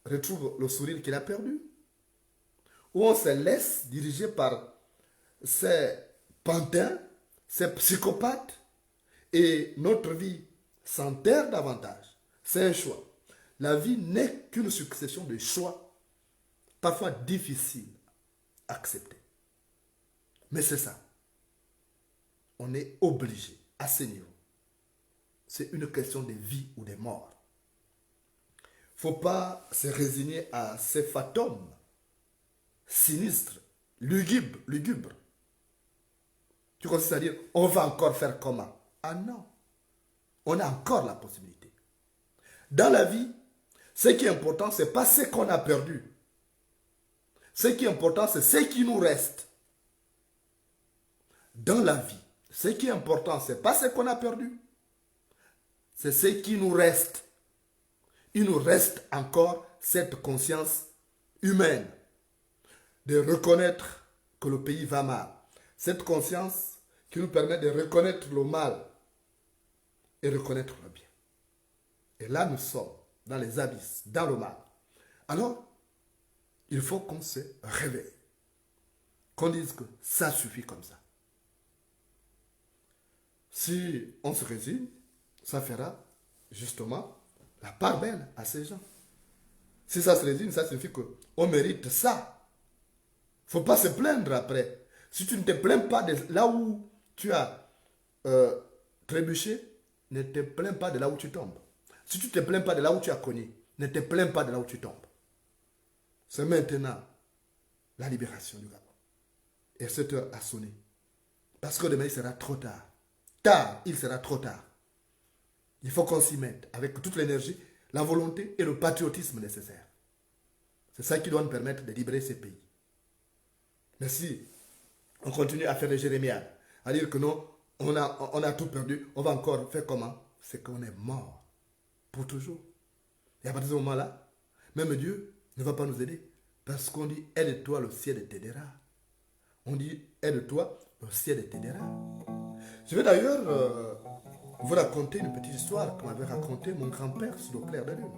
Speaker 5: retrouve le sourire qu'il a perdu. Ou on se laisse diriger par ces pantins, ces psychopathes, et notre vie s'enterre davantage. C'est un choix. La vie n'est qu'une succession de choix, parfois difficiles à accepter. Mais c'est ça. On est obligé à ce niveau. C'est une question de vie ou de mort. Il ne faut pas se résigner à ces fantômes sinistres, lugubres. Tu consistes à dire, on va encore faire comment? Ah non, on a encore la possibilité. Dans la vie, ce qui est important, ce n'est pas ce qu'on a perdu. Ce qui est important, c'est ce qui nous reste. Dans la vie, ce qui est important, ce n'est pas ce qu'on a perdu. C'est ce qui nous reste. Il nous reste encore cette conscience humaine de reconnaître que le pays va mal. Cette conscience qui nous permet de reconnaître le mal et reconnaître le bien. Et là, nous sommes dans les abysses, dans le mal. Alors, il faut qu'on se réveille. Qu'on dise que ça suffit comme ça. Si on se résigne, ça fera justement la part belle à ces gens. Si ça se résigne, ça signifie qu'on mérite ça. Il ne faut pas se plaindre après. Si tu ne te plains pas de là où tu as trébuché, ne te plains pas de là où tu tombes. Si tu ne te plains pas de là où tu as cogné, ne te plains pas de là où tu tombes. C'est maintenant la libération du Gabon. Et cette heure a sonné. Parce que demain, il sera trop tard. Tard, il sera trop tard. Il faut qu'on s'y mette avec toute l'énergie, la volonté et le patriotisme nécessaires. C'est ça qui doit nous permettre de libérer ces pays. Mais si on continue à faire des jérémiades, à dire que non, on a tout perdu, on va encore faire comment? C'est qu'on est mort pour toujours. Et à partir de ce moment-là, même Dieu ne va pas nous aider. Parce qu'on dit, aide-toi, le ciel t'aidera. On dit, aide-toi, le ciel t'aidera. Je vais d'ailleurs vous raconter une petite histoire que m'avait raconté mon grand-père sous le clair de lune.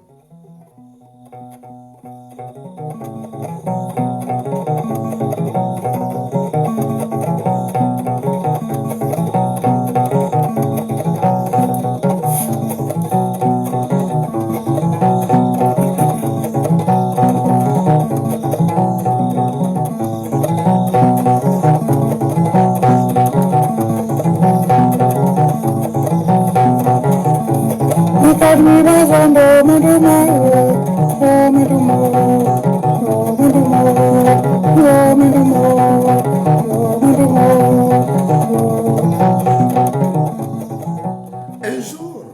Speaker 5: Un jour,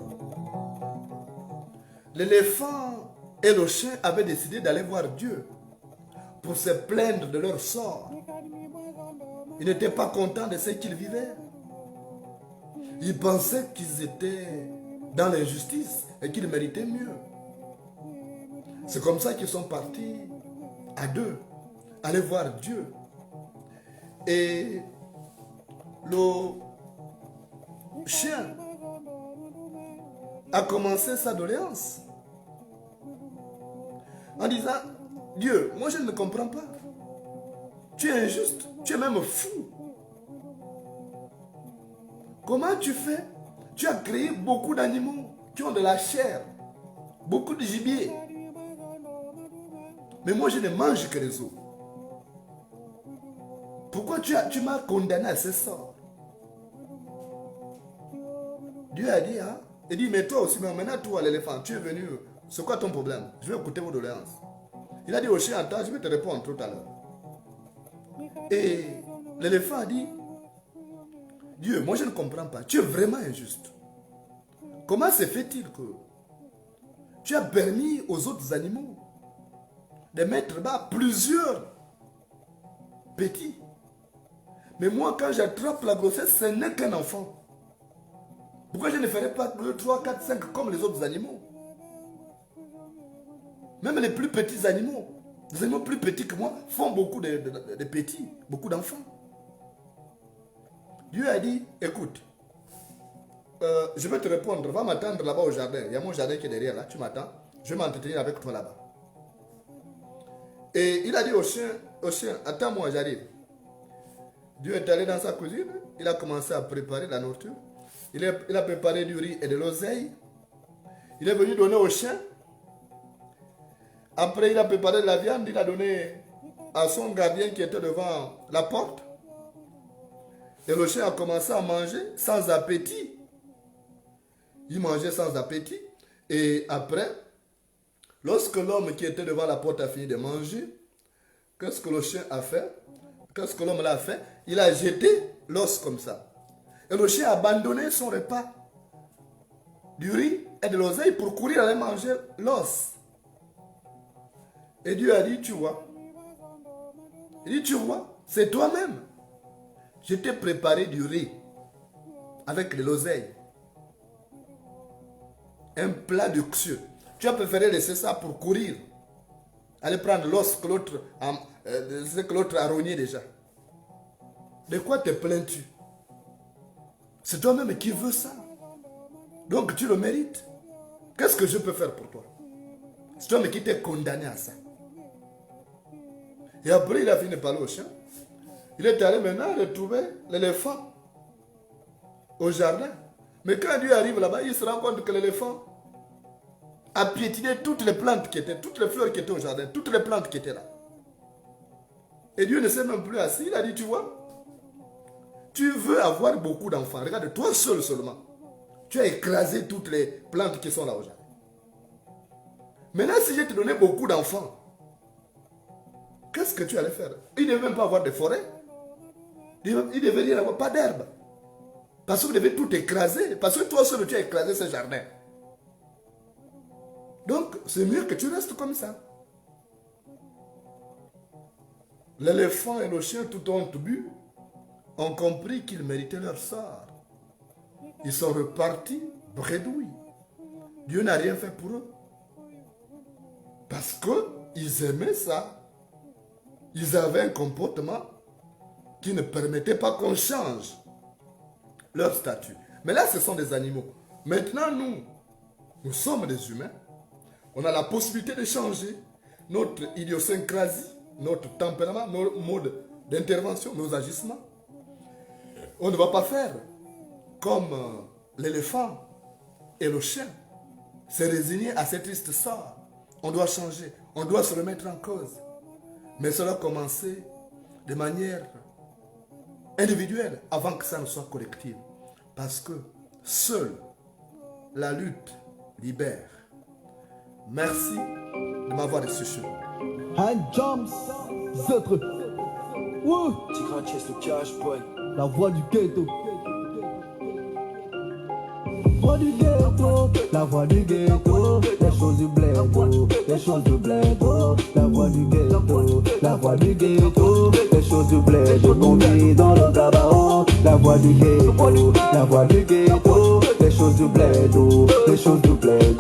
Speaker 5: l'éléphant et le chien avaient décidé d'aller voir Dieu pour se plaindre de leur sort. Ils n'étaient pas contents de ce qu'ils vivaient. Ils pensaient qu'ils étaient dans l'injustice et qu'ils méritaient mieux. C'est comme ça qu'ils sont partis à deux, aller voir Dieu. Et le chien a commencé sa doléance en disant, Dieu, moi je ne comprends pas. Tu es injuste, tu es même fou. Comment tu fais? Tu as créé beaucoup d'animaux qui ont de la chair, beaucoup de gibier. Mais moi je ne mange que les os. Pourquoi tu m'as condamné à ce sort? Dieu a dit, hein? Il dit, mais toi aussi, mais maintenant toi l'éléphant, tu es venu, c'est quoi ton problème? Je vais écouter vos doléances. Il a dit au chien, attends, je vais te répondre tout à l'heure. Et l'éléphant a dit, Dieu, moi je ne comprends pas, tu es vraiment injuste. Comment se fait-il que tu as permis aux autres animaux de mettre bas plusieurs petits? Mais moi, quand j'attrape la grossesse, ce n'est qu'un enfant. Pourquoi je ne ferais pas 2, 3, 4, 5 comme les autres animaux? Même les plus petits animaux, les animaux plus petits que moi, font beaucoup de petits, beaucoup d'enfants. Dieu a dit, écoute, je vais te répondre, va m'attendre là-bas au jardin. Il y a mon jardin qui est derrière là, tu m'attends. Je vais m'entretenir avec toi là-bas. Et il a dit au chien, attends-moi, j'arrive. Dieu est allé dans sa cuisine, il a commencé à préparer la nourriture. Il a préparé du riz et de l'oseille. Il est venu donner au chien. Après, il a préparé de la viande, il a donné à son gardien qui était devant la porte. Et le chien a commencé à manger sans appétit. Il mangeait sans appétit. Et après, lorsque l'homme qui était devant la porte a fini de manger, qu'est-ce que le chien a fait? Qu'est-ce que l'homme l'a fait? Il a jeté l'os comme ça. Et le chien a abandonné son repas du riz et de l'oseille pour courir aller manger l'os. Et Dieu a dit, tu vois. Il dit, tu vois, c'est toi-même. Je t'ai préparé du riz avec de l'oseille. Un plat luxueux. Tu as préféré laisser ça pour courir. Aller prendre l'os que l'autre a rogné déjà. De quoi te plains-tu? C'est toi-même qui veux ça. Donc tu le mérites. Qu'est-ce que je peux faire pour toi? C'est toi-même qui t'es condamné à ça. Et après, il a fini de parler au chien. Il est allé maintenant retrouver l'éléphant. au jardin. Mais quand Dieu arrive là-bas, il se rend compte que l'éléphant a piétiné toutes les plantes qui étaient, toutes les fleurs qui étaient au jardin, toutes les plantes qui étaient là. Et Dieu ne s'est même plus assis. Il a dit, tu vois, tu veux avoir beaucoup d'enfants. Regarde, toi seul seulement. Tu as écrasé toutes les plantes qui sont là au jardin. Maintenant, si je te donnais beaucoup d'enfants, qu'est-ce que tu allais faire? Il ne devait même pas avoir de forêt. Il ne devait rien avoir, pas d'herbe. Parce que vous devez tout écraser. Parce que toi seul, tu as écrasé ce jardin. Donc, c'est mieux que tu restes comme ça. L'éléphant et le chien, tout ont bu, ont compris qu'ils méritaient leur sort. Ils sont repartis bredouilles. Dieu n'a rien fait pour eux. Parce qu'ils aimaient ça. Ils avaient un comportement qui ne permettait pas qu'on change leur statut. Mais là, ce sont des animaux. Maintenant, nous sommes des humains. On a la possibilité de changer notre idiosyncrasie, notre tempérament, nos modes d'intervention, nos agissements. On ne va pas faire comme l'éléphant et le chien, se résigner à cette triste sort. On doit changer, on doit se remettre en cause. Mais cela a commencé de manière individuelle avant que ça ne soit collectif. Parce que seule la lutte libère. Merci de m'avoir reçu.
Speaker 1: Hand jumps, Zeutre. Wouh,
Speaker 4: Tigran Chess le cash boy.
Speaker 1: la voix du ghetto. Voix du ghetto, la voix du ghetto, les choses du bled, les choses du bled, la voix du ghetto, la voix du ghetto, les choses du bled, qu'on vit dans le gabaron, la voix du ghetto, la voix du ghetto, les choses du bled, les choses du bled,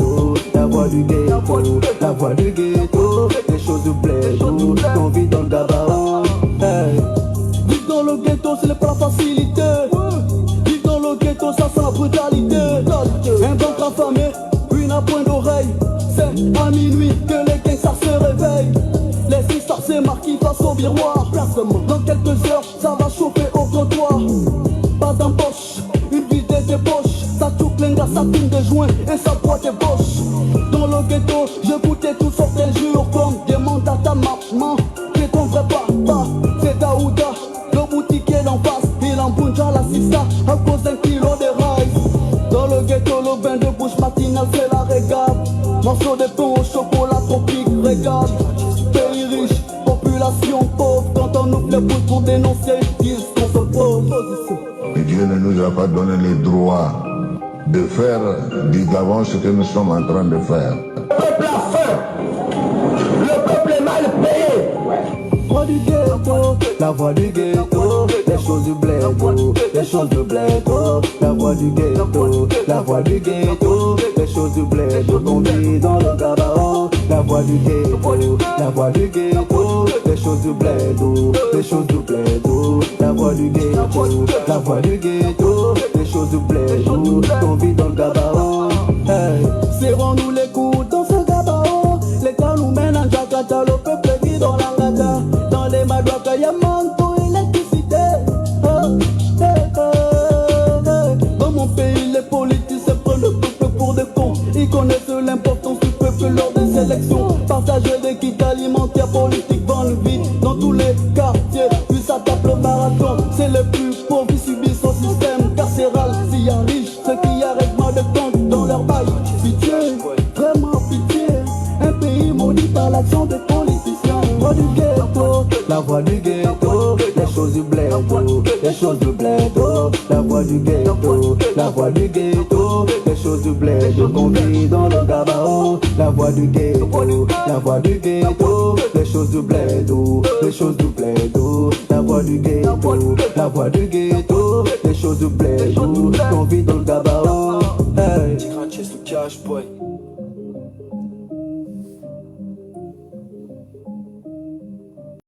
Speaker 1: la voix du ghetto, la voix du ghetto, les choses du bled, qu'on vit dans le gabaron. Hey. Vivre dans le ghetto, ce n'est pas la facilité. Vivre dans le ghetto, ça sent la brutalité. Un ventre affamé, une à point d'oreille. C'est à minuit que les gangsters se réveillent. Les histoires se marquent face au miroir. Dans quelques heures, ça va chauffer au comptoir. Pas d'empoche, une vie de poches. Ça touche l'enga, ça fume des joints et ça boit des boches. Dans le ghetto, je goûtais toutes sortes d'injures. Comme demande à ta maman, qui est ton vrai papa. C'est Daouda, le boutiquier d'en face. Il embouche à la sista à cause d'un kilo de rice. Dans le ghetto, le bain de bouche matinale, c'est la régate. Morceau de pain au chocolat tropique, régate. Pays riche, population pauvre. Quand on ouvre les bouches pour dénoncer, ils disent qu'on se pose.
Speaker 2: Et Dieu ne nous a pas donné le droit de faire du Gabon ce que nous sommes en train de faire.
Speaker 3: Le peuple a faim. Le peuple est mal payé.
Speaker 1: Voix du ghetto, la voix du ghetto, les choses du bled, les choses du bled, la voix du ghetto, la voix du ghetto, les choses du bled, qu'on vit dans le gabaron, la voix du ghetto, la voix du ghetto, les choses du bled, les choses du bled, la voix du ghetto, la voix du ghetto, les choses du bled, qu'on vit dans le gabaron. Hey. Serrons-nous les coudes dans ce gabaron, les gars nous mènent en Jakarta, le peuple vit dans la rata. Dans les madouakas, y'a manteau, électricité. Dans mon pays, les politiciens prennent le peuple pour des cons. Ils connaissent l'importance du peuple lors des élections. Partager des kits alimentaires, politiques, vendent vite dans tous les quartiers. Puis ça tape le marathon. C'est les plus pauvres qui subissent au système carcéral. S'il y a riches, ceux qui arrêtent mal de compte dans leur bail. Pitié, vraiment pitié. Un pays maudit par l'action des politiciens. Voix du ghetto, la voix du ghetto, les choses du bled, les choses du bled, la voix du ghetto, la voix du ghetto, les choses du bled, qu'on vit dans le gabaron, la voix du ghetto, la voix du ghetto, les choses du bled, les choses du bled, la voix du ghetto, la voix du ghetto, les choses du bled, qu'on vit dans le gabaron. Hey.
Speaker 4: Tigran Chess le cash boy.